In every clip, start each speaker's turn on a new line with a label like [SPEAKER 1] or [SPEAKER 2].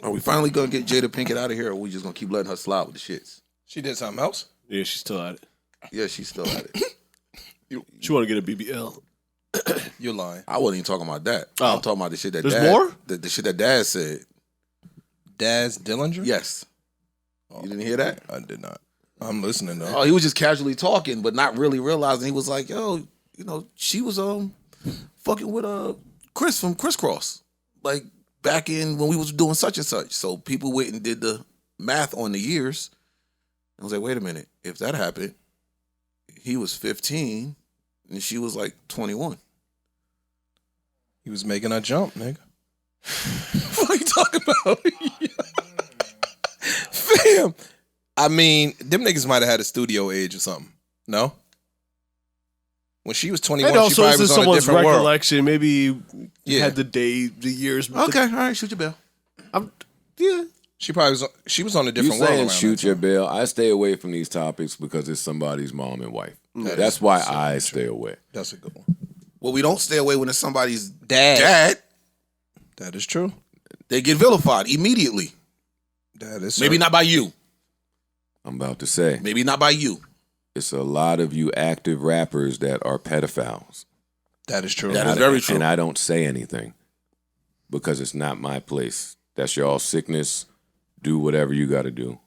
[SPEAKER 1] Are we finally gonna get Jada Pinkett out of here, or are we just gonna keep letting her slide with the shits?
[SPEAKER 2] She did something else?
[SPEAKER 3] Yeah, she's still at it.
[SPEAKER 1] Yeah, she's still at it.
[SPEAKER 3] She want to get a BBL.
[SPEAKER 2] You're lying.
[SPEAKER 1] I wasn't even talking about that.
[SPEAKER 3] Oh.
[SPEAKER 1] I'm talking about the shit that
[SPEAKER 3] There's
[SPEAKER 1] Dad,
[SPEAKER 3] more?
[SPEAKER 1] The shit that Dad said.
[SPEAKER 2] Daz Dillinger?
[SPEAKER 1] Yes. You didn't hear that?
[SPEAKER 2] I did not. I'm listening though.
[SPEAKER 1] Oh, he was just casually talking, but not really realizing. He was like, "Yo, you know, she was fucking with Chris from Crisscross, like back in when we was doing such and such." So people went and did the math on the years. I was like, "Wait a minute, if that happened, he was 15 and she was like 21."
[SPEAKER 2] He was making a jump, nigga. What are you talking about? Fam. I mean, them niggas might have had a studio age or something. No? When she was 21,
[SPEAKER 3] And
[SPEAKER 2] she
[SPEAKER 3] also,
[SPEAKER 2] probably
[SPEAKER 3] this is
[SPEAKER 2] was on a
[SPEAKER 3] someone's
[SPEAKER 2] different world.
[SPEAKER 3] recollection. Maybe you
[SPEAKER 2] Yeah.
[SPEAKER 3] had the years.
[SPEAKER 1] Okay, all right, shoot your bell.
[SPEAKER 3] Yeah.
[SPEAKER 2] She probably was. She was on a
[SPEAKER 4] You
[SPEAKER 2] different world.
[SPEAKER 4] saying
[SPEAKER 2] around
[SPEAKER 4] shoot
[SPEAKER 2] that
[SPEAKER 4] your
[SPEAKER 2] time.
[SPEAKER 4] bill? I stay away from these topics because it's somebody's mom and wife.
[SPEAKER 2] That
[SPEAKER 4] That's
[SPEAKER 2] is
[SPEAKER 4] why
[SPEAKER 2] so
[SPEAKER 4] I
[SPEAKER 2] true.
[SPEAKER 4] stay away.
[SPEAKER 2] That's a good one.
[SPEAKER 1] Well, we don't stay away when it's somebody's
[SPEAKER 2] Dad.
[SPEAKER 1] dad.
[SPEAKER 2] That is true.
[SPEAKER 1] They get vilified immediately.
[SPEAKER 2] That is
[SPEAKER 1] Maybe not by you.
[SPEAKER 4] I'm about to say,
[SPEAKER 1] Maybe not by you.
[SPEAKER 4] it's a lot of you active rappers that are pedophiles.
[SPEAKER 2] That is true.
[SPEAKER 1] That is very true.
[SPEAKER 4] And I don't say anything because it's not my place. That's y'all sickness. Do whatever you got to do.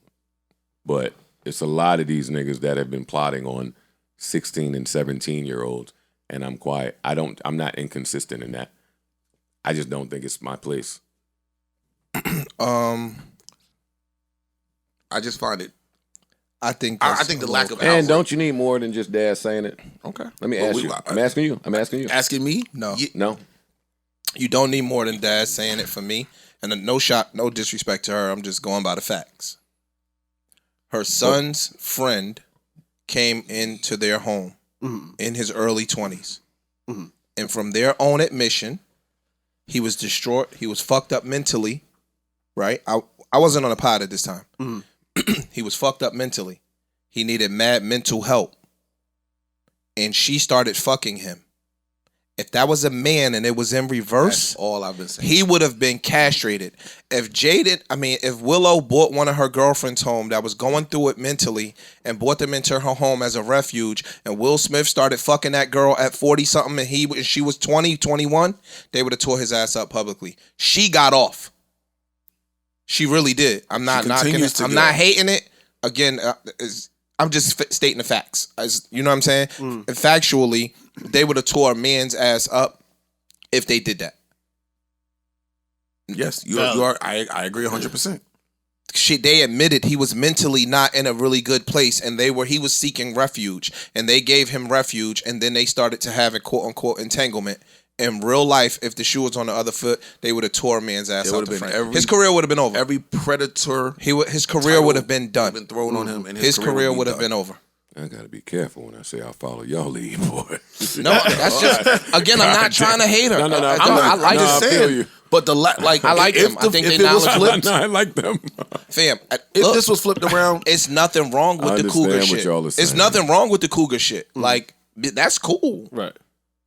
[SPEAKER 4] But it's a lot of these niggas that have been plotting on 16 and 17-year-olds, and I'm quiet. I'm not inconsistent in that. I just don't think it's my place.
[SPEAKER 1] I just find it.
[SPEAKER 2] I think.
[SPEAKER 1] I think the lack of
[SPEAKER 4] And
[SPEAKER 1] outrage.
[SPEAKER 4] don't you need more than just dad saying it?
[SPEAKER 1] Okay.
[SPEAKER 4] Let me
[SPEAKER 1] Well,
[SPEAKER 4] ask
[SPEAKER 1] we-
[SPEAKER 4] you. I'm asking you. I'm asking you.
[SPEAKER 1] Asking me?
[SPEAKER 2] No.
[SPEAKER 4] No?
[SPEAKER 2] You don't need more than Dad saying it for me. And no shot, no disrespect to her. I'm just going by the facts. Her son's friend came into their home in his early 20s. And from their own admission, he was distraught. He was fucked up mentally, right? I wasn't on a pod at this time. He was fucked up mentally. He needed mad mental help. And she started fucking him. If that was a man and it was in reverse,
[SPEAKER 1] That's all I've been saying.
[SPEAKER 2] he would have been castrated. If Willow brought one of her girlfriends home that was going through it mentally and brought them into her home as a refuge, and Will Smith started fucking that girl at 40-something and she was 20, 21, they would have tore his ass up publicly. She got off. She really did. I'm not knocking
[SPEAKER 1] continues
[SPEAKER 2] it.
[SPEAKER 1] to
[SPEAKER 2] I'm
[SPEAKER 1] get
[SPEAKER 2] not
[SPEAKER 1] off.
[SPEAKER 2] hating it. Again, I'm just stating the facts. You know what I'm saying? And factually, they would have tore a man's ass up if they did that.
[SPEAKER 1] Yes, you are. I agree 100%.
[SPEAKER 2] They admitted he was mentally not in a really good place, and he was seeking refuge, and they gave him refuge, and then they started to have a quote unquote entanglement. In real life, if the shoe was on the other foot, they would have tore a man's ass out the frame. His career would have been over.
[SPEAKER 1] Every predator,
[SPEAKER 2] His career would have been done.
[SPEAKER 1] been thrown on him, and
[SPEAKER 2] His career would have been over.
[SPEAKER 4] I got to be careful when I say I follow y'all lead, boy.
[SPEAKER 2] No, that's just again. I'm not trying to hate her.
[SPEAKER 4] No,
[SPEAKER 2] I like
[SPEAKER 1] just
[SPEAKER 4] I feel
[SPEAKER 1] saying.
[SPEAKER 4] you.
[SPEAKER 1] But like
[SPEAKER 2] I like
[SPEAKER 1] if
[SPEAKER 2] them. I think they
[SPEAKER 1] if it was
[SPEAKER 2] knowledgeable.
[SPEAKER 1] flipped,
[SPEAKER 4] I like them.
[SPEAKER 2] Fam,
[SPEAKER 1] if
[SPEAKER 2] look,
[SPEAKER 1] this was flipped around,
[SPEAKER 2] it's nothing wrong with
[SPEAKER 4] I
[SPEAKER 2] the cougar
[SPEAKER 4] understand what
[SPEAKER 2] shit.
[SPEAKER 4] y'all are
[SPEAKER 2] It's
[SPEAKER 4] saying.
[SPEAKER 2] nothing wrong with the cougar shit. Like that's cool,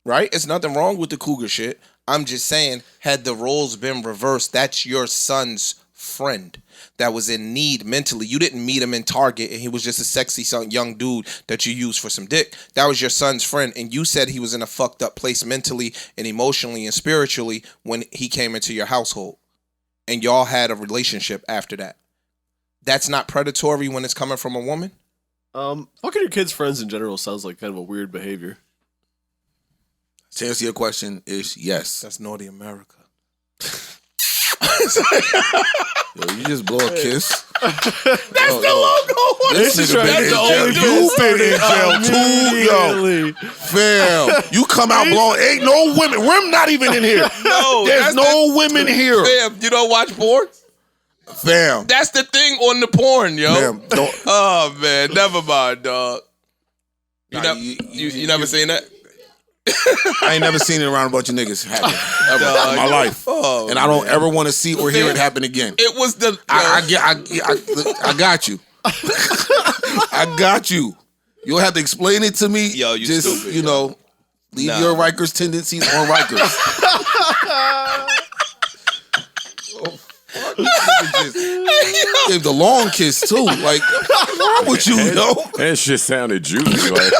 [SPEAKER 3] Right.
[SPEAKER 2] It's nothing wrong with the cougar shit. I'm just saying, had the roles been reversed, that's your son's friend that was in need mentally. You didn't meet him in Target and he was just a sexy young dude that you used for some dick. That was your son's friend, and you said he was in a fucked up place mentally and emotionally and spiritually when he came into your household. And y'all had a relationship after that. That's not predatory when it's coming from a woman?
[SPEAKER 3] Fucking your kids' friends in general sounds like kind of a weird behavior.
[SPEAKER 1] to answer your question, is yes.
[SPEAKER 2] That's naughty America.
[SPEAKER 1] Yo, you just blow a kiss.
[SPEAKER 2] That's the logo.
[SPEAKER 1] This
[SPEAKER 3] is
[SPEAKER 1] nigga been in
[SPEAKER 3] right.
[SPEAKER 1] jail. You been in jail too, yo.
[SPEAKER 3] Immediately.
[SPEAKER 1] Fam, you come out blowing. Ain't no women. We're not even in here.
[SPEAKER 2] No,
[SPEAKER 1] There's no women here.
[SPEAKER 2] Fam, you don't watch porn?
[SPEAKER 1] Fam.
[SPEAKER 2] That's the thing on the porn, yo.
[SPEAKER 1] Fam, don't.
[SPEAKER 2] Oh, man. Never mind, dog. You,
[SPEAKER 1] Nah,
[SPEAKER 2] you never seen that?
[SPEAKER 1] I ain't never seen it around a bunch of niggas happen ever in my life.
[SPEAKER 2] Oh,
[SPEAKER 1] And I don't ever want to see or hear it happen again.
[SPEAKER 2] It was the...
[SPEAKER 1] I got you. I got you. You'll have to explain it to me.
[SPEAKER 2] Yo, you
[SPEAKER 1] just,
[SPEAKER 2] stupid,
[SPEAKER 1] you know, leave
[SPEAKER 2] Nah.
[SPEAKER 1] your Rikers tendencies on Rikers. Gave the long kiss too. Like, what's wrong with you, yo?
[SPEAKER 4] That shit sounded juicy. Like,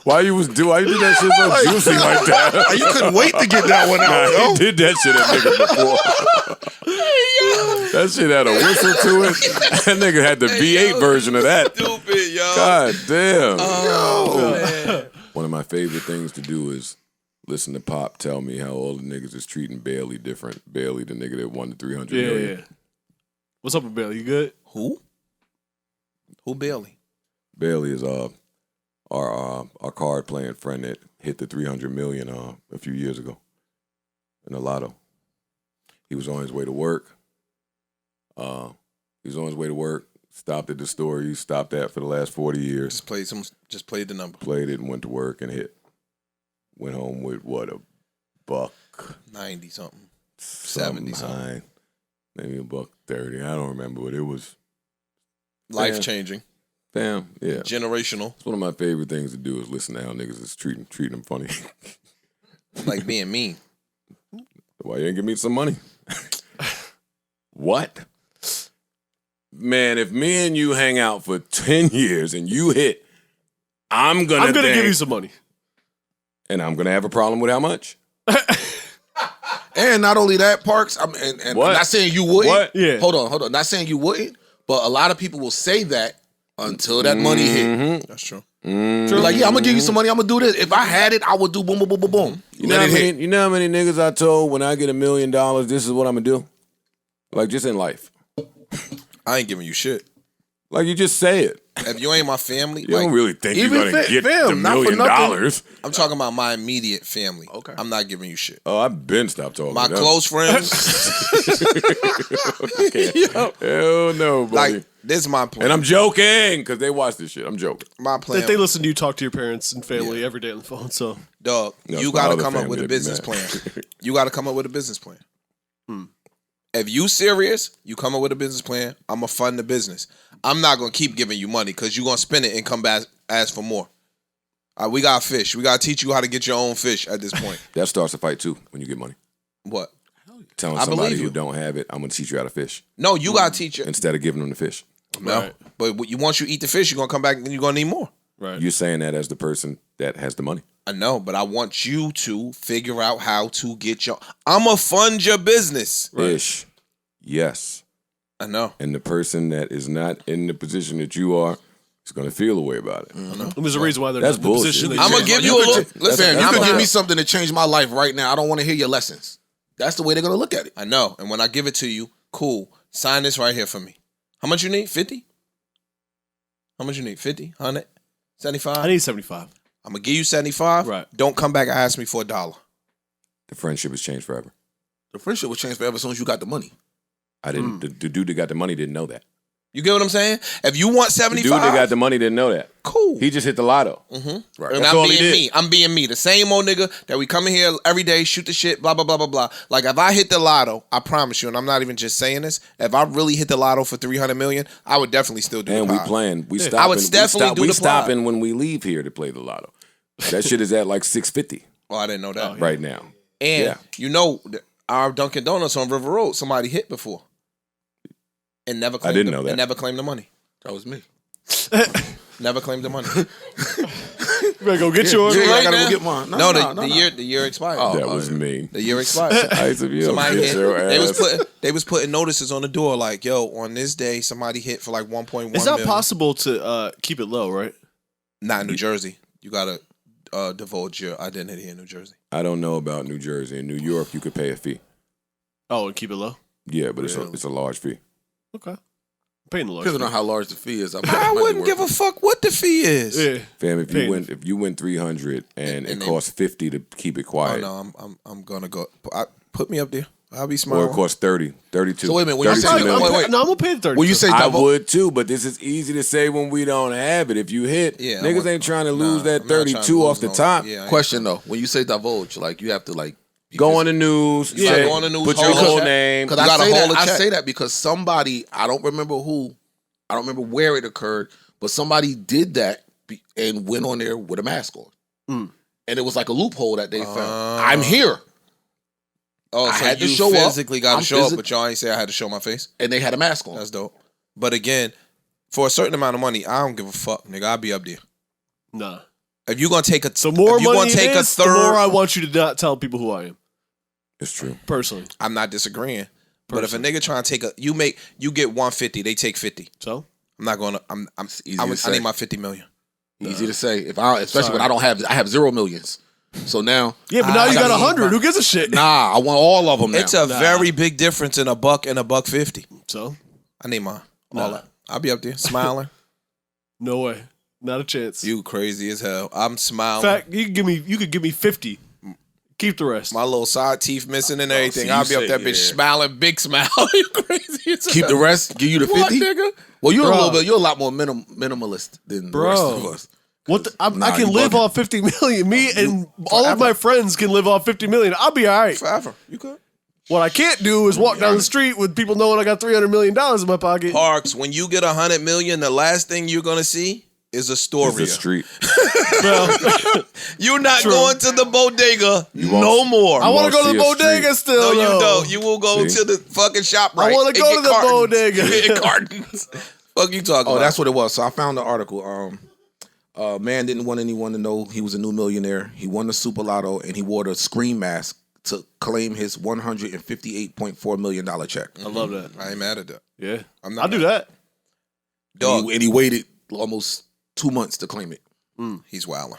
[SPEAKER 4] why you did that shit so juicy like that?
[SPEAKER 1] You couldn't wait to get that one out,
[SPEAKER 4] Nah,
[SPEAKER 1] yo.
[SPEAKER 4] he did that shit at nigga before. That shit had a whistle to it. That nigga had the V8 version of that.
[SPEAKER 2] Stupid, yo.
[SPEAKER 4] God damn.
[SPEAKER 2] Man.
[SPEAKER 4] One of my favorite things to do is listen to Pop tell me how all the niggas is treating Bailey different. Bailey, the nigga that won the $300 million.
[SPEAKER 3] Yeah. What's up with Bailey? You good?
[SPEAKER 2] Who Bailey?
[SPEAKER 4] Bailey is our card playing friend that hit the $300 million a few years ago in the lotto. He was on his way to work. Stopped at the store he stopped at for the last 40 years.
[SPEAKER 2] Just played the number.
[SPEAKER 4] Played it and went to work and hit. Went home with what, $190
[SPEAKER 2] something. 70 something.
[SPEAKER 4] Maybe $130. I don't remember, but it was
[SPEAKER 2] Life changing.
[SPEAKER 4] damn, yeah.
[SPEAKER 2] Generational.
[SPEAKER 4] It's one of my favorite things to do is listen to how niggas is treating them funny.
[SPEAKER 2] Like being mean.
[SPEAKER 4] Why you ain't give me some money? What? Man, if me and you hang out for 10 years and you hit, I'm gonna
[SPEAKER 3] give you some money.
[SPEAKER 4] And I'm gonna have a problem with how much?
[SPEAKER 1] And not only that, Parks, and I'm not saying you wouldn't.
[SPEAKER 4] What?
[SPEAKER 3] Yeah.
[SPEAKER 1] Hold on. Not saying you wouldn't, but a lot of people will say that until that money hit.
[SPEAKER 2] That's true.
[SPEAKER 1] You're like, yeah, I'm gonna give you some money. I'm gonna do this. If I had it, I would do boom, boom, boom, boom, boom.
[SPEAKER 4] You know how many niggas I told when I get $1 million, this is what I'm gonna do? Like, just in life.
[SPEAKER 2] I ain't giving you shit.
[SPEAKER 4] Like, you just say it.
[SPEAKER 2] If you ain't my family,
[SPEAKER 4] You don't really think you're
[SPEAKER 1] even
[SPEAKER 4] gonna get
[SPEAKER 1] fam,
[SPEAKER 4] the $1
[SPEAKER 1] not for
[SPEAKER 4] million.
[SPEAKER 1] nothing.
[SPEAKER 2] I'm talking about my immediate family.
[SPEAKER 1] Okay.
[SPEAKER 2] I'm not giving you shit.
[SPEAKER 4] Oh, I've been stopped talking.
[SPEAKER 2] My
[SPEAKER 4] to them.
[SPEAKER 2] close friends,
[SPEAKER 4] Hell no, buddy.
[SPEAKER 2] like, this is my plan.
[SPEAKER 4] And I'm joking, because they watch this shit. I'm joking.
[SPEAKER 2] my plan.
[SPEAKER 3] They listen to you talk to your parents and family every day on the phone. So
[SPEAKER 2] Dog,
[SPEAKER 4] No,
[SPEAKER 2] you
[SPEAKER 4] it's my
[SPEAKER 2] got to
[SPEAKER 4] other
[SPEAKER 2] come up
[SPEAKER 4] family
[SPEAKER 2] with a
[SPEAKER 4] that'd be
[SPEAKER 2] business
[SPEAKER 4] mad.
[SPEAKER 2] plan. You got to come up with a business plan. If you serious, you come up with a business plan. I'm going to fund the business. I'm not going to keep giving you money because you're going to spend it and come back ask for more. We got fish. We got to teach you how to get your own fish at this point.
[SPEAKER 4] That starts a fight, too, when you get money.
[SPEAKER 2] What?
[SPEAKER 4] Telling
[SPEAKER 2] I
[SPEAKER 4] somebody
[SPEAKER 2] believe
[SPEAKER 4] who
[SPEAKER 2] you.
[SPEAKER 4] don't have it, I'm going to teach you how to fish.
[SPEAKER 2] No, you got to teach it.
[SPEAKER 4] Instead of giving them the fish.
[SPEAKER 2] No.
[SPEAKER 3] Right.
[SPEAKER 2] But once you eat the fish, you're going to come back and you're going to need more.
[SPEAKER 3] right.
[SPEAKER 4] You're saying that as the person that has the money.
[SPEAKER 2] I know, but I want you to figure out how to get your... I'm going to fund your business.
[SPEAKER 4] Ish. Yes.
[SPEAKER 2] I know.
[SPEAKER 4] And the person that is not in the position that you are is going to feel a way about it.
[SPEAKER 3] And there's a reason why they're
[SPEAKER 4] That's
[SPEAKER 3] not in the position
[SPEAKER 4] bullshit.
[SPEAKER 3] they
[SPEAKER 2] I'm going to
[SPEAKER 3] changed.
[SPEAKER 2] give you a look. Listen,
[SPEAKER 1] You
[SPEAKER 2] I'm
[SPEAKER 1] could give
[SPEAKER 2] not-
[SPEAKER 1] me something to change my life right now. I don't want to hear your lessons. That's the way they're gonna look at it.
[SPEAKER 2] I know. And when I give it to you, cool. Sign this right here for me. How much you need? 50? How much you need? 50? 100? 75?
[SPEAKER 3] I need 75.
[SPEAKER 2] I'm going to give you 75.
[SPEAKER 3] Right.
[SPEAKER 2] Don't come back and ask me for $1.
[SPEAKER 4] The friendship has changed forever.
[SPEAKER 1] The friendship will change forever as soon as you got the money.
[SPEAKER 4] I didn't. The dude that got the money didn't know that.
[SPEAKER 2] You get what I'm saying? If you want
[SPEAKER 4] The
[SPEAKER 2] 75,
[SPEAKER 4] dude that got the money didn't know that.
[SPEAKER 2] cool.
[SPEAKER 4] He just hit the lotto.
[SPEAKER 1] Right.
[SPEAKER 2] And
[SPEAKER 4] That's
[SPEAKER 2] I'm
[SPEAKER 4] all he
[SPEAKER 2] being
[SPEAKER 4] did.
[SPEAKER 2] me. I'm being me. The same old nigga that we come in here every day, shoot the shit, blah, blah, blah, blah, blah. Like, if I hit the lotto, I promise you, and I'm not even just saying this, if I really hit the lotto for $300 million, I would definitely still do
[SPEAKER 4] And
[SPEAKER 2] the
[SPEAKER 4] we
[SPEAKER 2] pod.
[SPEAKER 4] playing. We
[SPEAKER 2] I
[SPEAKER 4] stopping.
[SPEAKER 2] would definitely do
[SPEAKER 4] we
[SPEAKER 2] the pod.
[SPEAKER 4] stopping when we leave here to play the lotto. That shit is at like $650
[SPEAKER 2] Oh, I didn't know that.
[SPEAKER 4] right now.
[SPEAKER 2] And
[SPEAKER 4] Yeah.
[SPEAKER 2] you know, our Dunkin' Donuts on River Road, somebody hit before. And never claimed
[SPEAKER 4] didn't know that.
[SPEAKER 2] And never claimed the money.
[SPEAKER 1] That was me.
[SPEAKER 2] Never claimed the money.
[SPEAKER 3] You better go get yours.
[SPEAKER 1] Yeah, I
[SPEAKER 2] Right
[SPEAKER 1] gotta
[SPEAKER 2] now?
[SPEAKER 1] go get mine.
[SPEAKER 2] No, the year expired.
[SPEAKER 1] Oh.
[SPEAKER 4] That was me.
[SPEAKER 2] The year expired.
[SPEAKER 4] Ice of you.
[SPEAKER 2] Somebody
[SPEAKER 4] Get
[SPEAKER 2] hit.
[SPEAKER 4] your ass.
[SPEAKER 2] They was putting notices on the door like, yo, on this day somebody hit for like 1.1
[SPEAKER 3] It's not
[SPEAKER 2] million.
[SPEAKER 3] possible to keep it low, right?
[SPEAKER 2] Not in New Jersey. You gotta divulge your identity in New Jersey.
[SPEAKER 4] I don't know about New Jersey. In New York, you could pay a fee.
[SPEAKER 3] Oh, and keep it low?
[SPEAKER 4] Yeah, but
[SPEAKER 2] Really?
[SPEAKER 4] it's a large fee.
[SPEAKER 3] Okay. I'm paying the large.
[SPEAKER 1] Depending on how large the fee is.
[SPEAKER 2] I wouldn't give a fuck what the fee is.
[SPEAKER 3] Yeah.
[SPEAKER 4] Fam, if
[SPEAKER 3] Paying-
[SPEAKER 4] you win 300 and
[SPEAKER 2] And
[SPEAKER 4] it
[SPEAKER 2] then-
[SPEAKER 4] costs 50 to keep it
[SPEAKER 2] Oh
[SPEAKER 4] quiet,
[SPEAKER 2] no, I'm gonna go. Put me up there. I'll be
[SPEAKER 4] or
[SPEAKER 2] smiling.
[SPEAKER 4] it costs 30, 32.
[SPEAKER 1] So wait a minute, when you
[SPEAKER 4] 32
[SPEAKER 1] say-
[SPEAKER 4] million.
[SPEAKER 1] wait.
[SPEAKER 3] No, I'm gonna pay the 30.
[SPEAKER 1] When you say
[SPEAKER 4] I
[SPEAKER 1] divulge,
[SPEAKER 4] would too, but this is easy to say when we don't have it. If you hit,
[SPEAKER 2] Yeah, I
[SPEAKER 4] niggas
[SPEAKER 2] want-
[SPEAKER 4] ain't trying to
[SPEAKER 2] Nah,
[SPEAKER 4] lose that
[SPEAKER 2] I'm not trying to
[SPEAKER 4] 32 off
[SPEAKER 2] lose
[SPEAKER 4] the
[SPEAKER 2] no-
[SPEAKER 4] top.
[SPEAKER 2] Yeah, I ain't-
[SPEAKER 1] question though, when you say divulge, like you have to like
[SPEAKER 4] Go on the news.
[SPEAKER 2] You gotta
[SPEAKER 4] say-
[SPEAKER 2] go on the news,
[SPEAKER 4] Put your
[SPEAKER 2] hold
[SPEAKER 4] whole
[SPEAKER 2] check.
[SPEAKER 4] name.
[SPEAKER 1] Because
[SPEAKER 2] You gotta hold a
[SPEAKER 1] I
[SPEAKER 2] check.
[SPEAKER 1] say that because somebody, I don't remember who, I don't remember where it occurred, but somebody did that and went on there with a mask on. And it was like a loophole that they found. I'm here.
[SPEAKER 2] Oh,
[SPEAKER 1] I
[SPEAKER 2] so
[SPEAKER 1] had to
[SPEAKER 2] you
[SPEAKER 1] show up.
[SPEAKER 2] physically got to show up, but y'all ain't say I had to show my face.
[SPEAKER 1] And they had a mask on.
[SPEAKER 2] That's dope. But again, for a certain amount of money, I don't give a fuck, nigga. I'll be up there.
[SPEAKER 3] Nah.
[SPEAKER 2] If you're gonna take a,
[SPEAKER 3] The more
[SPEAKER 2] if you
[SPEAKER 3] money
[SPEAKER 2] gonna take
[SPEAKER 3] it
[SPEAKER 2] a
[SPEAKER 3] is, the
[SPEAKER 2] third,
[SPEAKER 3] more I want you to not tell people who I am.
[SPEAKER 4] It's true.
[SPEAKER 3] Personally.
[SPEAKER 2] I'm not disagreeing. But if a nigga trying to take you get 150, they take 50.
[SPEAKER 3] So
[SPEAKER 2] I'm not gonna. I need my 50 million.
[SPEAKER 1] Easy to say. Especially when I have 0 millions. So now,
[SPEAKER 3] yeah, but now you got 100. Who gives a shit?
[SPEAKER 1] Nah, I want all of them now.
[SPEAKER 2] It's a very big difference in $1 and $1.50.
[SPEAKER 3] So
[SPEAKER 2] I need mine. All that. I'll be up there smiling.
[SPEAKER 3] No way, not a chance.
[SPEAKER 2] You crazy as hell. I'm smiling.
[SPEAKER 3] In fact, you could give me 50. Keep the rest.
[SPEAKER 2] My little side teeth missing and everything.
[SPEAKER 1] so
[SPEAKER 2] I'll be
[SPEAKER 1] you
[SPEAKER 2] up that
[SPEAKER 1] say,
[SPEAKER 2] bitch
[SPEAKER 1] yeah.
[SPEAKER 2] smiling, big smile. You crazy as hell.
[SPEAKER 1] Keep the rest. Give you the 50.
[SPEAKER 2] What, nigga?
[SPEAKER 1] Well, you're
[SPEAKER 3] Bro.
[SPEAKER 1] you're a lot more minimalist than the rest of us.
[SPEAKER 3] What I
[SPEAKER 1] Nah,
[SPEAKER 3] can
[SPEAKER 1] you
[SPEAKER 3] live
[SPEAKER 1] bugging.
[SPEAKER 3] off 50 million. Me and all of my friends can live off 50 million. I'll be all right.
[SPEAKER 2] Forever. You could.
[SPEAKER 3] What I can't do is walk down the street with people knowing I got $300 million in my pocket.
[SPEAKER 2] Parks, when you get 100 million, the last thing you're gonna see is a story.
[SPEAKER 4] It's the street.
[SPEAKER 3] Well,
[SPEAKER 2] You're not
[SPEAKER 3] True.
[SPEAKER 2] going to the bodega
[SPEAKER 4] won't-
[SPEAKER 2] no more.
[SPEAKER 3] I want to go to the
[SPEAKER 4] see a
[SPEAKER 3] bodega
[SPEAKER 4] street.
[SPEAKER 3] still.
[SPEAKER 2] No, you
[SPEAKER 3] though.
[SPEAKER 2] don't. You will go
[SPEAKER 4] See?
[SPEAKER 2] to the fucking shop. Right?
[SPEAKER 3] I wanna
[SPEAKER 2] and
[SPEAKER 3] go
[SPEAKER 2] get
[SPEAKER 3] to the
[SPEAKER 2] cartons.
[SPEAKER 3] bodega.
[SPEAKER 2] Get cartons. Fuck you talking
[SPEAKER 1] Oh,
[SPEAKER 2] about?
[SPEAKER 1] that's what it was. So I found the article. Man didn't want anyone to know he was a new millionaire. He won the Super Lotto and he wore the scream mask to claim his $158.4 million check.
[SPEAKER 3] I love that.
[SPEAKER 2] I ain't mad at that.
[SPEAKER 3] Yeah,
[SPEAKER 2] I'm not
[SPEAKER 3] I'll do that.
[SPEAKER 2] Dog,
[SPEAKER 1] And he waited almost 2 months to claim it.
[SPEAKER 2] he's wilding.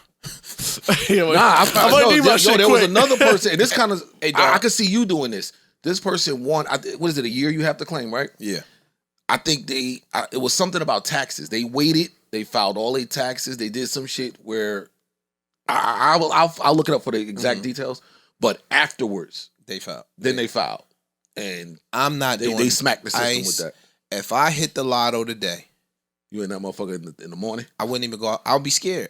[SPEAKER 3] Yeah,
[SPEAKER 1] Nah, I
[SPEAKER 3] might need my shit
[SPEAKER 1] there was
[SPEAKER 3] quick.
[SPEAKER 1] another person. And this kind of,
[SPEAKER 2] Hey, dog.
[SPEAKER 1] I could see you doing this. This person won. What is it? A year you have to claim, right?
[SPEAKER 2] Yeah.
[SPEAKER 1] I think it was something about taxes. They waited. They filed all their taxes. They did some shit where I'll look it up for the exact details. But afterwards,
[SPEAKER 2] They filed.
[SPEAKER 1] then they filed, and
[SPEAKER 2] I'm not doing.
[SPEAKER 1] they smacked the system
[SPEAKER 2] ice.
[SPEAKER 1] with that.
[SPEAKER 2] If I hit the lotto today,
[SPEAKER 1] You and that motherfucker in the morning.
[SPEAKER 2] I wouldn't even go out. I'll be scared.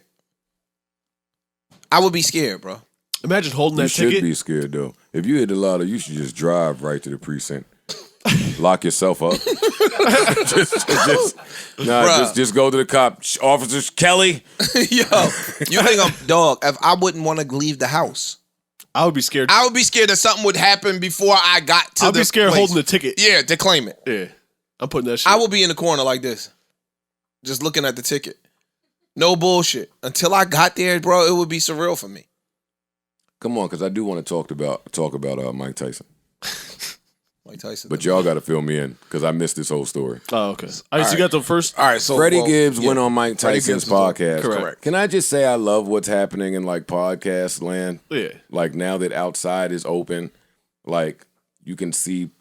[SPEAKER 2] I would be scared, bro.
[SPEAKER 3] Imagine holding
[SPEAKER 4] You
[SPEAKER 3] that
[SPEAKER 4] should
[SPEAKER 3] ticket.
[SPEAKER 4] be scared though. If you hit the lotto, you should just drive right to the precinct. Lock yourself up. just go to the cop. Officers Kelly.
[SPEAKER 2] Yo, you think I'm dog? If I wouldn't want to leave the house,
[SPEAKER 3] I would be scared.
[SPEAKER 2] I would be scared that something would happen before I got to
[SPEAKER 3] I'd
[SPEAKER 2] the
[SPEAKER 3] be scared
[SPEAKER 2] place.
[SPEAKER 3] holding the ticket.
[SPEAKER 2] Yeah, to claim it.
[SPEAKER 3] Yeah, I'm putting that shit.
[SPEAKER 2] I will be in the corner like this, just looking at the ticket. No bullshit. Until I got there, bro, it would be surreal for me.
[SPEAKER 4] Come on, because I do want to talk about Mike Tyson.
[SPEAKER 2] Mike Tyson.
[SPEAKER 4] But y'all got to fill me in because I missed this whole story.
[SPEAKER 3] Oh, okay. All right, so you got the first.
[SPEAKER 1] All right, so
[SPEAKER 4] Freddie Gibbs went on Mike
[SPEAKER 1] Freddie
[SPEAKER 4] Tyson's
[SPEAKER 1] Gibbs was on-
[SPEAKER 4] podcast.
[SPEAKER 3] Correct.
[SPEAKER 4] Can I just say I love what's happening in like podcast land?
[SPEAKER 3] Yeah.
[SPEAKER 4] Like now that outside is open, like you can see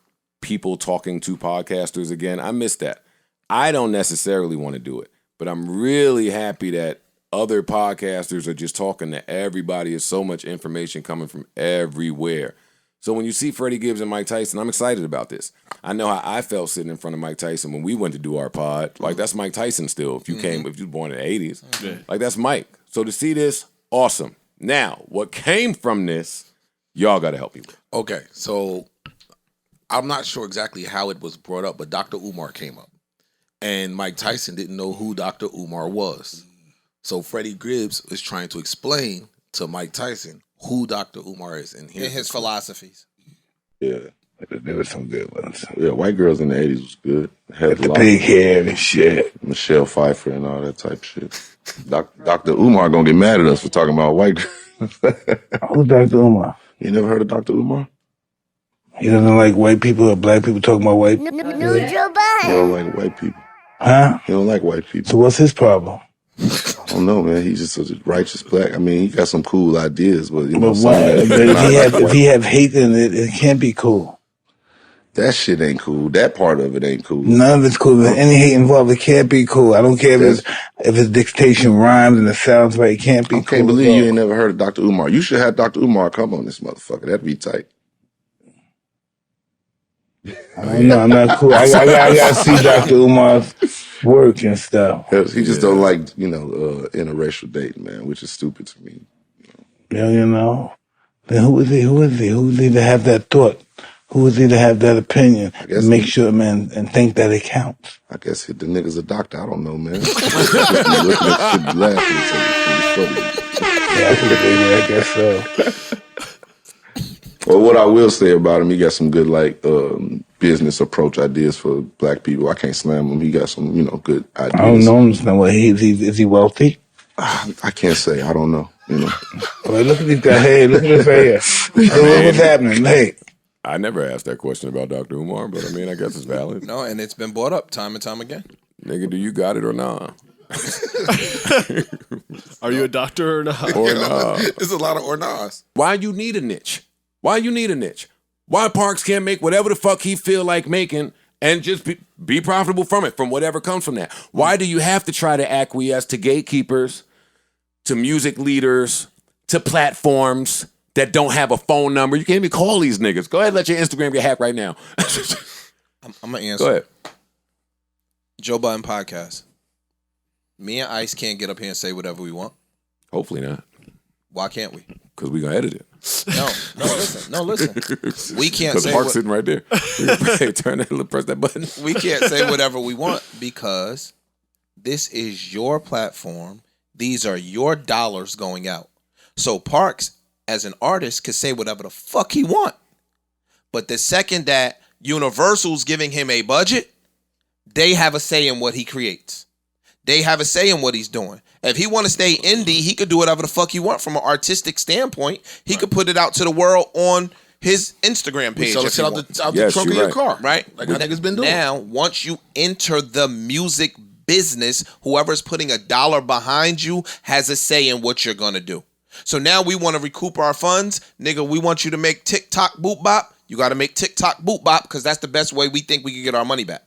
[SPEAKER 4] people talking to podcasters again. I miss that. I don't necessarily want to do it, but I'm really happy that other podcasters are just talking to everybody. There's so much information coming from everywhere. So when you see Freddie Gibbs and Mike Tyson, I'm excited about this. I know how I felt sitting in front of Mike Tyson when we went to do our pod. Like, that's Mike Tyson still. If you if you were born in the 80s.
[SPEAKER 3] Yeah.
[SPEAKER 4] Like, that's Mike. So to see this, awesome. Now, what came from this, y'all got to help me with.
[SPEAKER 1] Okay, so I'm not sure exactly how it was brought up, but Dr. Umar came up. And Mike Tyson didn't know who Dr. Umar was. So Freddie Gibbs is trying to explain to Mike Tyson who Dr. Umar is. And
[SPEAKER 2] in his philosophies.
[SPEAKER 5] Yeah, there was some good ones. Yeah, White Girls in the 80s was good. Had
[SPEAKER 6] The big hair and shit.
[SPEAKER 5] Michelle Pfeiffer and all that type of shit. Dr. Umar gonna get mad at us for talking about white girls.
[SPEAKER 6] Who's Dr. Umar?
[SPEAKER 5] You never heard of Dr. Umar?
[SPEAKER 6] He doesn't like white people or black people talking about white people?
[SPEAKER 5] He don't like white people.
[SPEAKER 6] Huh?
[SPEAKER 5] He don't like white people.
[SPEAKER 6] So what's his problem?
[SPEAKER 5] I don't know, man. He's just such a righteous black. I mean, he got some cool ideas, but you know,
[SPEAKER 6] But why?
[SPEAKER 5] some
[SPEAKER 6] But
[SPEAKER 5] of that-
[SPEAKER 6] if he have hate in it, it can't be cool.
[SPEAKER 5] that shit ain't cool. That part of it ain't cool.
[SPEAKER 6] None of it's cool. If any hate involved, it can't be cool. I don't care if it's dictation rhymes and it sounds right. It can't be
[SPEAKER 5] I
[SPEAKER 6] cool.
[SPEAKER 5] can't believe
[SPEAKER 6] at
[SPEAKER 5] you
[SPEAKER 6] all.
[SPEAKER 5] ain't never heard of Dr. Umar. You should have Dr. Umar come on this motherfucker. That'd be tight.
[SPEAKER 6] I don't know. I'm not cool. I gotta see Dr. Umar's work and stuff.
[SPEAKER 5] He just don't like, interracial dating, man, which is stupid to me.
[SPEAKER 6] Yeah, you know. Then who is he? Who is he? Who is he to have that thought? Who is he to have that opinion?
[SPEAKER 5] guess
[SPEAKER 6] Make
[SPEAKER 5] he-
[SPEAKER 6] sure, man, and think that it counts.
[SPEAKER 5] I guess the nigga's a doctor. I don't know, man. Just be looking at shit, laughing, so it's funny.
[SPEAKER 6] Yeah, I guess so.
[SPEAKER 5] Well, what I will say about him, he got some good business approach ideas for black people. I can't slam him. He got some, good ideas.
[SPEAKER 6] I don't know him. Well, is he wealthy?
[SPEAKER 5] I can't say. I don't know.
[SPEAKER 6] Well, look at this guy. Hey, look at this right here. Look what's happening. Hey.
[SPEAKER 4] I never asked that question about Dr. Umar, but I mean, I guess it's valid.
[SPEAKER 2] No, and it's been brought up time and time again.
[SPEAKER 4] Nigga, do you got it or not?
[SPEAKER 3] Are you a doctor or not?
[SPEAKER 4] Or nah?
[SPEAKER 1] There's a lot of or nahs.
[SPEAKER 4] Why you need a niche? Why you need a niche? Why Parks can't make whatever the fuck he feel like making and just be profitable from it, from whatever comes from that? Why do you have to try to acquiesce to gatekeepers, to music leaders, to platforms that don't have a phone number? You can't even call these niggas. Go ahead, let your Instagram get hacked right now.
[SPEAKER 2] I'm going to answer.
[SPEAKER 4] Go ahead.
[SPEAKER 2] Joe Budden podcast. Me and Ice can't get up here and say whatever we want.
[SPEAKER 4] Hopefully not.
[SPEAKER 2] Why can't we?
[SPEAKER 4] Because we gonna edit it.
[SPEAKER 2] No, listen. We can't
[SPEAKER 4] Because
[SPEAKER 2] say
[SPEAKER 4] Park's sitting right there. Hey, press that button.
[SPEAKER 2] we can't say whatever we want because this is your platform. These are your dollars going out. So Parks, as an artist, could say whatever the fuck he want. But the second that Universal's giving him a budget, they have a say in what he creates. They have a say in what he's doing. If he want to stay indie, he could do whatever the fuck he want from an artistic standpoint. He could put it out to the world on his Instagram page.
[SPEAKER 1] Sell it out the trunk of your car.
[SPEAKER 2] Right?
[SPEAKER 1] Like that nigga's been doing.
[SPEAKER 2] Now, once you enter the music business, whoever's putting $1 behind you has a say in what you're going to do. So now we want to recoup our funds. Nigga, we want you to make TikTok boot bop. You got to make TikTok boot bop because that's the best way we think we can get our money back.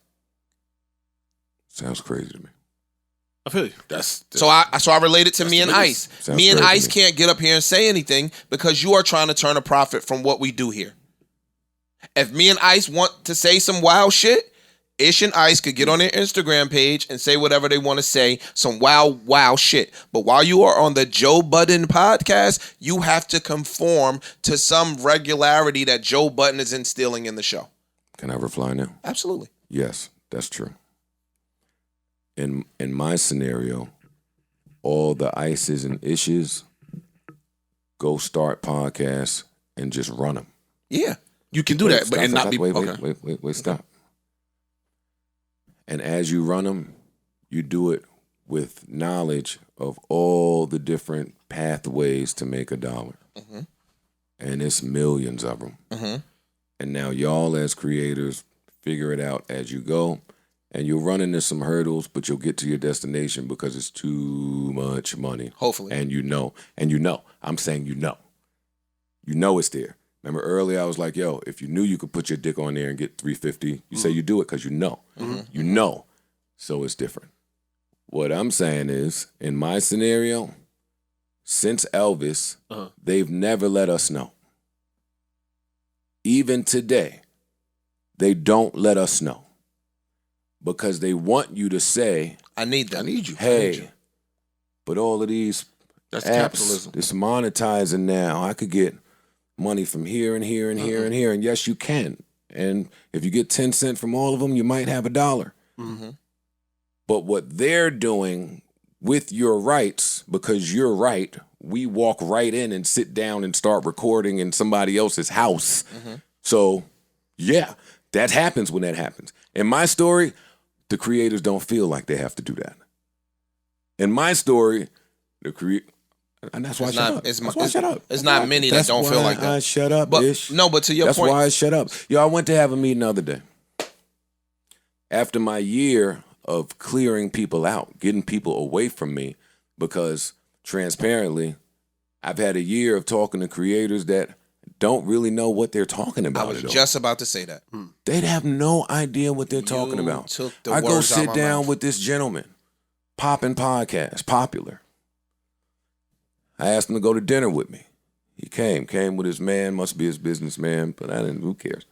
[SPEAKER 4] Sounds crazy to me.
[SPEAKER 3] I feel you.
[SPEAKER 2] So I relate it to me and Ice.
[SPEAKER 4] Sounds
[SPEAKER 2] Me and
[SPEAKER 4] crazy
[SPEAKER 2] Ice
[SPEAKER 4] to me.
[SPEAKER 2] can't get up here and say anything because you are trying to turn a profit from what we do here. If me and Ice want to say some wild shit, Ish and Ice could get on their Instagram page and say whatever they want to say, some wild shit. But while you are on the Joe Budden podcast, you have to conform to some regularity that Joe Budden is instilling in the show.
[SPEAKER 4] Can I reply now?
[SPEAKER 2] Absolutely.
[SPEAKER 4] Yes, that's true. In my scenario, all the Ices and Ishes go start podcasts and just run them.
[SPEAKER 2] Yeah.
[SPEAKER 1] You can do that, but and not be
[SPEAKER 4] wait,
[SPEAKER 1] okay.
[SPEAKER 4] Stop. And as you run them, you do it with knowledge of all the different pathways to make $1.
[SPEAKER 2] Mm-hmm.
[SPEAKER 4] And it's millions of them.
[SPEAKER 2] Mm-hmm.
[SPEAKER 4] And now y'all as creators figure it out as you go. And you'll run into some hurdles, but you'll get to your destination because it's too much money.
[SPEAKER 2] Hopefully.
[SPEAKER 4] And you know. I'm saying you know. You know it's there. Remember earlier I was like, yo, if you knew you could put your dick on there and get $350, you say you do it because you know.
[SPEAKER 2] Mm-hmm.
[SPEAKER 4] You know. So it's different. What I'm saying is, in my scenario, since Elvis, they've never let us know. Even today, they don't let us know. Because they want you to say,
[SPEAKER 2] I need that.
[SPEAKER 1] I need you.
[SPEAKER 4] Hey, but all of these
[SPEAKER 1] That's
[SPEAKER 4] apps,
[SPEAKER 1] capitalism.
[SPEAKER 4] it's monetizing now. I could get money from here and here and here and here. And yes, you can. And if you get 10 cents from all of them, you might have $1.
[SPEAKER 2] Mm-hmm.
[SPEAKER 4] But what they're doing with your rights, because you're right, we walk right in and sit down and start recording in somebody else's house.
[SPEAKER 2] Mm-hmm.
[SPEAKER 4] So, yeah, that happens when that happens. In my story, the creators don't feel like they have to do that. In my story, and that's why I shut up. That's why I shut up.
[SPEAKER 2] It's not many that don't feel like that.
[SPEAKER 4] I shut up,
[SPEAKER 2] But
[SPEAKER 4] Ish.
[SPEAKER 2] no, but to your
[SPEAKER 4] That's
[SPEAKER 2] point,
[SPEAKER 4] why I shut up. Yo, I went to have a meeting the other day. After my year of clearing people out, getting people away from me, because transparently, I've had a year of talking to creators that don't really know what they're talking about.
[SPEAKER 2] I was just about to say that.
[SPEAKER 4] They'd have no idea what they're talking about.
[SPEAKER 2] Took the
[SPEAKER 4] I go
[SPEAKER 2] words out
[SPEAKER 4] sit
[SPEAKER 2] my
[SPEAKER 4] down
[SPEAKER 2] mouth.
[SPEAKER 4] with this gentleman, popping podcast, popular. I asked him to go to dinner with me. He came with his man, must be his businessman, but I didn't, who cares?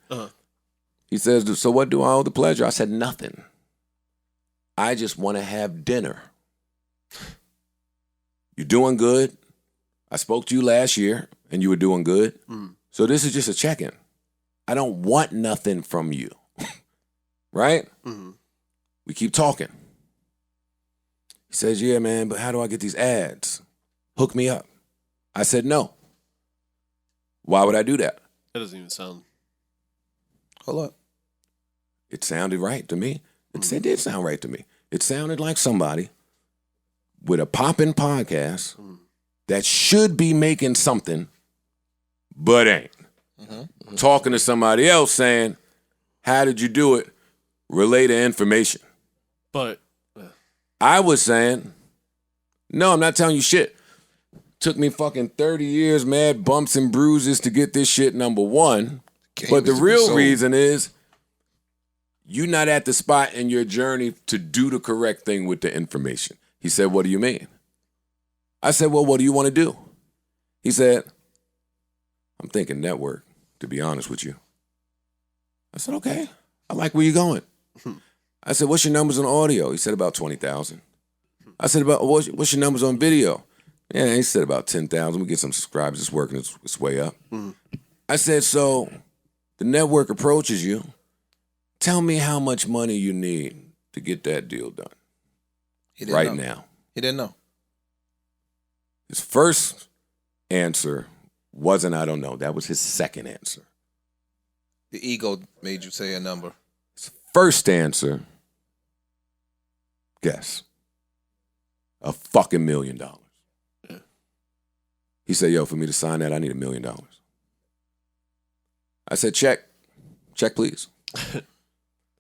[SPEAKER 4] He says, so what do I owe the pleasure? I said, nothing. I just want to have dinner. You're doing good. I spoke to you last year, and you were doing good. So this is just a check-in. I don't want nothing from you. Right? We keep talking. He says, yeah, man, but how do I get these ads? Hook me up. I said, no. Why would I do that?
[SPEAKER 3] That doesn't even sound.
[SPEAKER 2] Hold up.
[SPEAKER 4] It sounded right to me. It did sound right to me. It sounded like somebody with a poppin' podcast that should be making something, but ain't. Talking to somebody else saying, how did you do it? Relay the information.
[SPEAKER 3] But
[SPEAKER 4] I was saying, no, I'm not telling you shit. Took me fucking 30 years, mad bumps and bruises to get this shit number one. But the real reason is you're not at the spot in your journey to do the correct thing with the information. He said, what do you mean? I said, well, what do you want to do? He said, I'm thinking network, to be honest with you. I said, okay. I like where you're going. I said, what's your numbers on audio? He said, about 20,000. I said, what's your numbers on video? Yeah, he said about 10,000. We get some subscribers. It's working its way up. I said, so the network approaches you. Tell me how much money you need to get that deal done. Right now.
[SPEAKER 2] He didn't know.
[SPEAKER 4] His first answer wasn't, I don't know. That was his second answer.
[SPEAKER 2] The ego made you say a number.
[SPEAKER 4] His first answer, guess. $1 fucking million. He said, yo, for me to sign that, I need $1 million. I said, check, please.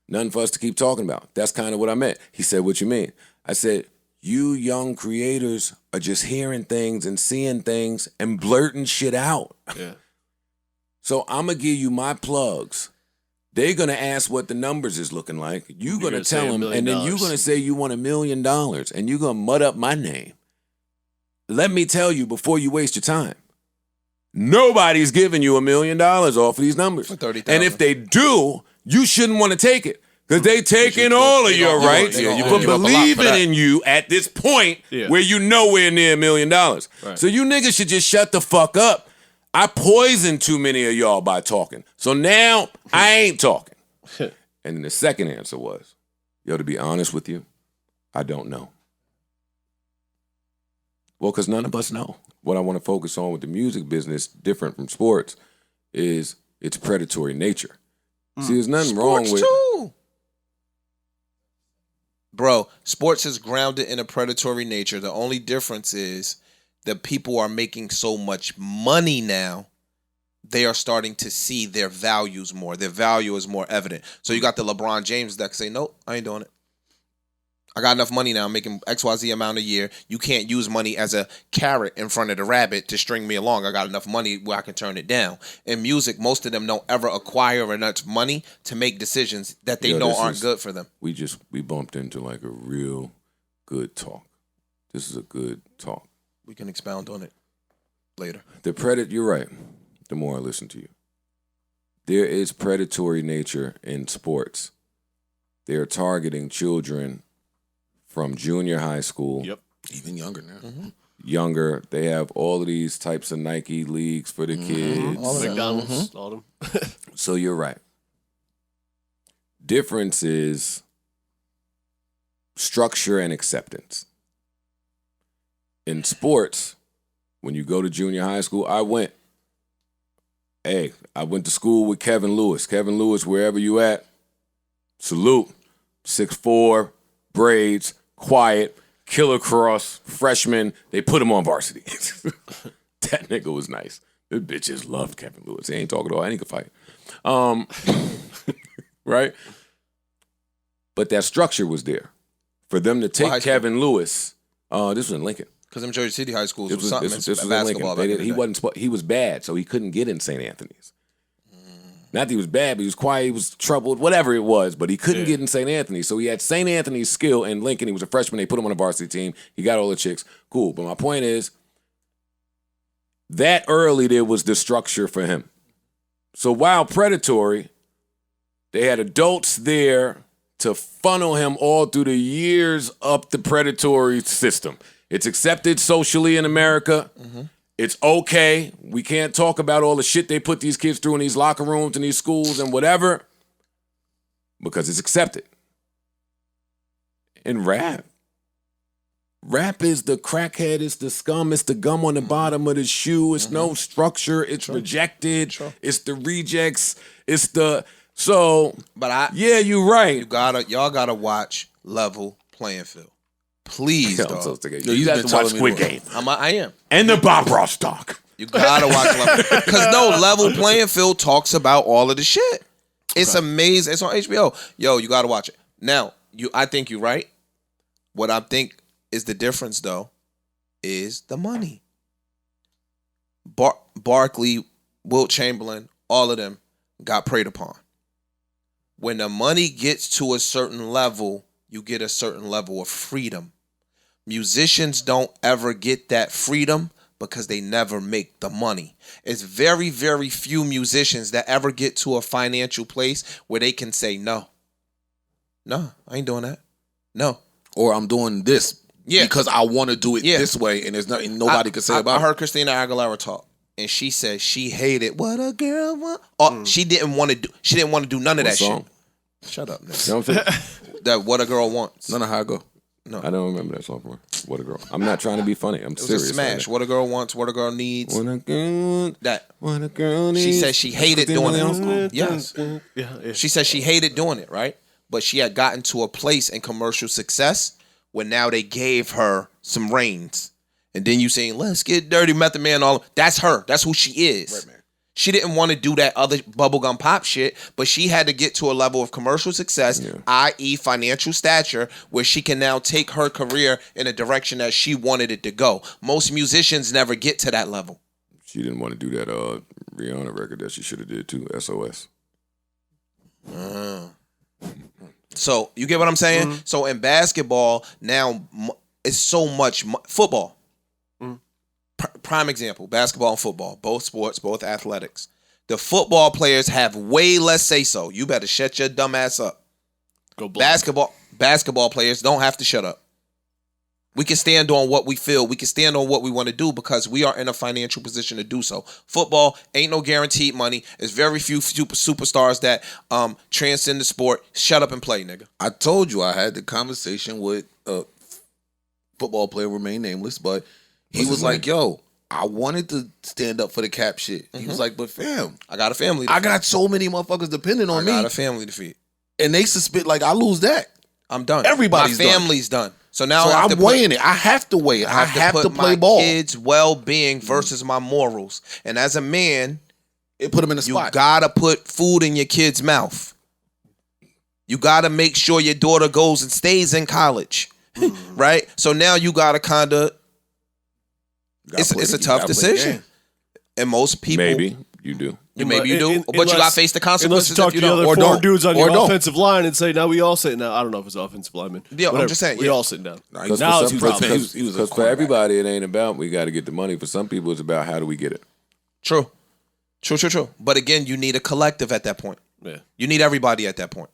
[SPEAKER 4] Nothing for us to keep talking about. That's kind of what I meant. He said, what you mean? I said, you young creators are just hearing things and seeing things and blurting shit out.
[SPEAKER 3] yeah.
[SPEAKER 4] So I'm going to give you my plugs. They're going to ask what the numbers is looking like. You're going to tell them, and then you're going to say you want $1 million, and you're going to mud up my name. Let me tell you before you waste your time, nobody's giving you $1 million off of these numbers.
[SPEAKER 2] For 30,000.
[SPEAKER 4] And if they do, you shouldn't want to take it because they taking all of your rights for believing in you at this point where you nowhere near $1 million. Right. So you niggas should just shut the fuck up. I poisoned too many of y'all by talking. So now I ain't talking. And then the second answer was, yo, to be honest with you, I don't know. Well, because none of us know. What I want to focus on with the music business, different from sports, is its predatory nature. See, there's nothing wrong with...
[SPEAKER 2] Too. Bro, sports is grounded in a predatory nature. The only difference is that people are making so much money now, they are starting to see their values more. Their value is more evident. So you got the LeBron James that can say, nope, I ain't doing it. I got enough money now. I'm making XYZ amount a year. You can't use money as a carrot in front of the rabbit to string me along. I got enough money where I can turn it down. In music, most of them don't ever acquire enough money to make decisions that they know aren't good for them.
[SPEAKER 4] We bumped into like a real good talk. This is a good talk.
[SPEAKER 2] We can expound on it later.
[SPEAKER 4] You're right. The more I listen to you. There is predatory nature in sports. They're targeting children from junior high school.
[SPEAKER 1] Yep. Even younger now. Mm-hmm.
[SPEAKER 4] Younger. They have all of these types of Nike leagues for the kids.
[SPEAKER 3] All of McDonald's, all of them.
[SPEAKER 4] So you're right. Difference is structure and acceptance. In sports, when you go to junior high school, I went to school with Kevin Lewis. Kevin Lewis, wherever you at, salute. 6'4", braids, quiet, killer cross, freshman. They put him on varsity. That nigga was nice. The bitches loved Kevin Lewis. He ain't talking at all. He could fight. Right? But that structure was there. For them to take Kevin Lewis, this was in Lincoln.
[SPEAKER 2] Because them Jersey City high schools was something
[SPEAKER 4] this was
[SPEAKER 2] basketball.
[SPEAKER 4] He was bad, so he couldn't get in St. Anthony's. Not that he was bad, but he was quiet, he was troubled, whatever it was, but he couldn't get in St. Anthony's. So he had St. Anthony's skill in Lincoln. He was a freshman. They put him on a varsity team. He got all the chicks. Cool. But my point is, that early there was the structure for him. So while predatory, they had adults there to funnel him all through the years up the predatory system. It's accepted socially in America. Mm-hmm. It's okay. We can't talk about all the shit they put these kids through in these locker rooms and these schools and whatever because it's accepted. In rap Rap is the crackhead, it's the scum, it's the gum on the bottom of the shoe, it's no structure, it's rejected, it's the rejects, it's the
[SPEAKER 2] But
[SPEAKER 4] yeah, you're right.
[SPEAKER 2] y'all gotta watch Level Playing Field. Please,
[SPEAKER 4] I'm
[SPEAKER 2] dog.
[SPEAKER 4] so sick of
[SPEAKER 1] Yo,
[SPEAKER 4] you.
[SPEAKER 1] you've
[SPEAKER 4] You
[SPEAKER 1] been
[SPEAKER 4] have to watch
[SPEAKER 1] telling me
[SPEAKER 4] Squid
[SPEAKER 1] to
[SPEAKER 4] Game
[SPEAKER 2] I am.
[SPEAKER 4] and the Bob Ross doc.
[SPEAKER 2] You gotta watch Level. Because Level Playing Field talks about all of the shit. It's amazing. It's on HBO. Yo, you gotta watch it. Now, I think you're right. What I think is the difference, though, is the money. Barkley, Wilt Chamberlain, all of them got preyed upon. When the money gets to a certain level, you get a certain level of freedom. Musicians don't ever get that freedom because they never make the money. It's very, very few musicians that ever get to a financial place where they can say, no, I ain't doing that. No.
[SPEAKER 1] Or I'm doing this because I want to do it
[SPEAKER 2] Yeah.
[SPEAKER 1] this way, and there's nothing nobody can say about
[SPEAKER 2] I
[SPEAKER 1] it.
[SPEAKER 2] heard Christina Aguilera talk, and she said she hated what a girl want. Oh, she didn't want to do. She didn't want to do none of that
[SPEAKER 4] song?
[SPEAKER 2] shit. Shut up, nigga.
[SPEAKER 4] You know what I'm saying?
[SPEAKER 2] That what a girl wants.
[SPEAKER 1] None of how I go.
[SPEAKER 4] I don't remember that song from her. What a girl. I'm not trying to be funny. I'm
[SPEAKER 2] It was
[SPEAKER 4] serious.
[SPEAKER 2] a smash. What a girl wants. What a girl needs.
[SPEAKER 4] What a girl.
[SPEAKER 2] That.
[SPEAKER 4] What a girl
[SPEAKER 2] She
[SPEAKER 4] needs.
[SPEAKER 2] said she hated doing it. Yes.
[SPEAKER 3] Yeah.
[SPEAKER 2] She said she hated doing it, right? But she had gotten to a place in commercial success where now they gave her some reins. And then you saying, let's get dirty, Method Man, all that's her. That's who she is.
[SPEAKER 1] Right, man.
[SPEAKER 2] She didn't want to do that other bubblegum pop shit, but she had to get to a level of commercial success, i.e. financial stature, where she can now take her career in a direction that she wanted it to go. Most musicians never get to that level.
[SPEAKER 4] She didn't want to do that Rihanna record that she should have did too, SOS.
[SPEAKER 2] So you get what I'm saying?
[SPEAKER 3] Mm-hmm.
[SPEAKER 2] So in basketball, now it's so much football. Prime example, basketball and football, both sports, both athletics. The football players have way less say-so. You better shut your dumb ass up.
[SPEAKER 3] Go black.
[SPEAKER 2] Basketball players don't have to shut up. We can stand on what we feel. We can stand on what we want to do because we are in a financial position to do so. Football ain't no guaranteed money. There's very few superstars that transcend the sport. Shut up and play, nigga.
[SPEAKER 1] I told you I had the conversation with a football player, remain nameless, but he was like, yo, I wanted to stand up for the cap shit. He was like, but fam,
[SPEAKER 2] I got a family.
[SPEAKER 1] I got so many motherfuckers depending on
[SPEAKER 2] I
[SPEAKER 1] me.
[SPEAKER 2] got a family to feed.
[SPEAKER 1] And they suspect, like, I lose that.
[SPEAKER 2] I'm done.
[SPEAKER 1] Everybody's
[SPEAKER 2] my family's done. So now
[SPEAKER 1] So
[SPEAKER 2] I have
[SPEAKER 1] I'm
[SPEAKER 2] to
[SPEAKER 1] weighing it. I have to weigh it. I have to play
[SPEAKER 2] my
[SPEAKER 1] ball.
[SPEAKER 2] kids' well-being versus my morals. And as a man,
[SPEAKER 1] It put them in a
[SPEAKER 2] you
[SPEAKER 1] spot.
[SPEAKER 2] gotta put food in your kid's mouth. You gotta make sure your daughter goes and stays in college, right? So now you gotta kind of. It's a tough decision, and most people
[SPEAKER 4] Maybe you do.
[SPEAKER 2] maybe you do, but you gotta face the
[SPEAKER 3] Unless
[SPEAKER 2] consequences
[SPEAKER 3] you talk
[SPEAKER 2] if you
[SPEAKER 3] to the
[SPEAKER 2] don't.
[SPEAKER 3] other
[SPEAKER 1] or
[SPEAKER 3] four
[SPEAKER 1] don't.
[SPEAKER 3] dudes on
[SPEAKER 1] Or
[SPEAKER 3] your
[SPEAKER 1] don't.
[SPEAKER 3] offensive line and say, now we all sitting down. I don't know if it's offensive lineman.
[SPEAKER 2] Yeah, I'm
[SPEAKER 3] Whatever.
[SPEAKER 2] just saying,
[SPEAKER 3] We
[SPEAKER 2] yeah.
[SPEAKER 3] all sitting down.
[SPEAKER 1] Because
[SPEAKER 3] Now
[SPEAKER 1] for
[SPEAKER 3] it's
[SPEAKER 1] some-
[SPEAKER 3] who's
[SPEAKER 1] for-
[SPEAKER 3] offensive.
[SPEAKER 1] he was a
[SPEAKER 4] Because for
[SPEAKER 1] cornerback.
[SPEAKER 4] everybody, it ain't about we got to get the money. For some people, it's about how do we get it.
[SPEAKER 2] True. But again, you need a collective at that point.
[SPEAKER 3] Yeah.
[SPEAKER 2] You need everybody at that point.